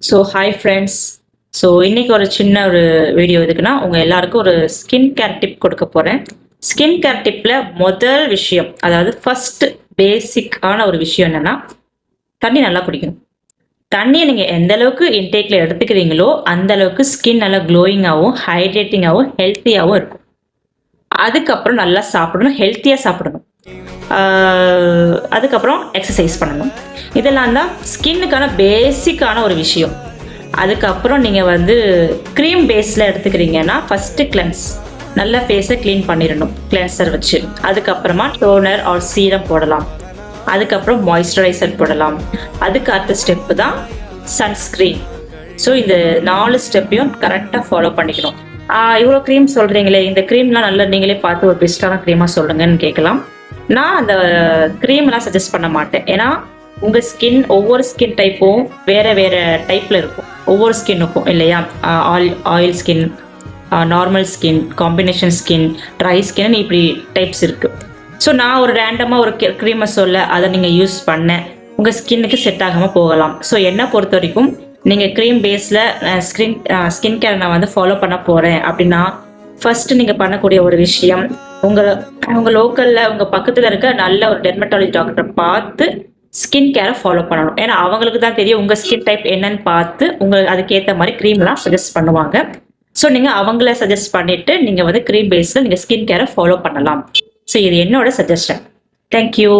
So hi friends. So இன்னைக்கு ஒரு சின்ன ஒரு வீடியோ எதுக்குன்னா உங்கள் எல்லாருக்கும் ஒரு ஸ்கின் கேர் டிப் கொடுக்க போகிறேன். ஸ்கின் கேர் டிப்பில் முதல் விஷயம், அதாவது ஃபர்ஸ்ட் பேசிக்கான ஒரு விஷயம் என்னென்னா தண்ணி நல்லா குடிக்கணும். தண்ணியை நீங்கள் எந்த அளவுக்கு இன்டேக்கில் எடுத்துக்கிறீங்களோ அந்த அளவுக்கு ஸ்கின் நல்லா க்ளோயிங்காகவும் ஹைட்ரேட்டிங்காகவும் ஹெல்த்தியாகவும் இருக்கும். அதுக்கப்புறம் நல்லா சாப்பிடணும், ஹெல்த்தியாக சாப்பிடணும். அதுக்கப்புறம் எக்ஸசைஸ் பண்ணணும். இதெல்லாம் தான் ஸ்கின்னுக்கான பேசிக்கான ஒரு விஷயம். அதுக்கப்புறம் நீங்கள் வந்து க்ரீம் பேஸில் எடுத்துக்கிறீங்கன்னா ஃபஸ்ட்டு கிளென்ஸ், நல்லா ஃபேஸை க்ளீன் பண்ணிடணும் கிளென்சர் வச்சு. அதுக்கப்புறமா டோனர் ஆர் சீரம் போடலாம். அதுக்கப்புறம் மாய்ஸ்சரைசர் போடலாம். அதுக்கு அடுத்த ஸ்டெப்பு தான் சன்ஸ்க்ரீன். ஸோ இந்த 4 ஸ்டெப்பையும் கரெக்டாக ஃபாலோ பண்ணிக்கணும். இவ்வளோ க்ரீம் சொல்கிறீங்களே, இந்த க்ரீம்லாம் நல்லா நீங்களே பார்த்து ஒரு பெஸ்ட்டான க்ரீமாக சொல்லுங்கன்னு கேட்கலாம். நான் அந்த க்ரீம்லாம் சஜஸ்ட் பண்ண மாட்டேன். ஏன்னா உங்கள் ஸ்கின், ஒவ்வொரு ஸ்கின் டைப்பும் வேறு வேறு டைப்பில் இருக்கும். ஒவ்வொரு ஸ்கின்னுக்கும் இல்லையா, oil skin, normal skin, combination skin, dry skin, இப்படி டைப்ஸ் இருக்குது. ஸோ நான் ஒரு ரேண்டமாக ஒரு க்ரீமை சொல்ல அதை நீங்கள் யூஸ் பண்ண உங்கள் ஸ்கின்னுக்கு செட் ஆகாமல் போகலாம். ஸோ என்னை பொறுத்த வரைக்கும் நீங்கள் க்ரீம் பேஸில் ஸ்கின் கேர் நான் வந்து ஃபாலோ பண்ண போகிறேன் அப்படின்னா ஃபர்ஸ்ட் நீங்கள் பண்ணக்கூடிய ஒரு விஷயம், உங்கள் லோக்கலில் உங்கள் பக்கத்தில் இருக்க நல்ல ஒரு டெர்மட்டாலஜி டாக்டரை பார்த்து ஸ்கின் கேரை ஃபாலோ பண்ணணும். ஏன்னா அவங்களுக்கு தான் தெரியும் உங்கள் ஸ்கின் டைப் என்னன்னு பார்த்து அதுக்கேற்ற மாதிரி க்ரீம்லாம் சஜஸ்ட் பண்ணுவாங்க. ஸோ நீங்கள் அவங்கள சஜஸ்ட் பண்ணிவிட்டு நீங்கள் வந்து க்ரீம் பேஸில் நீங்கள் ஸ்கின் கேரை ஃபாலோ பண்ணலாம். ஸோ இது என்னோட சஜஷன். தேங்க்யூ.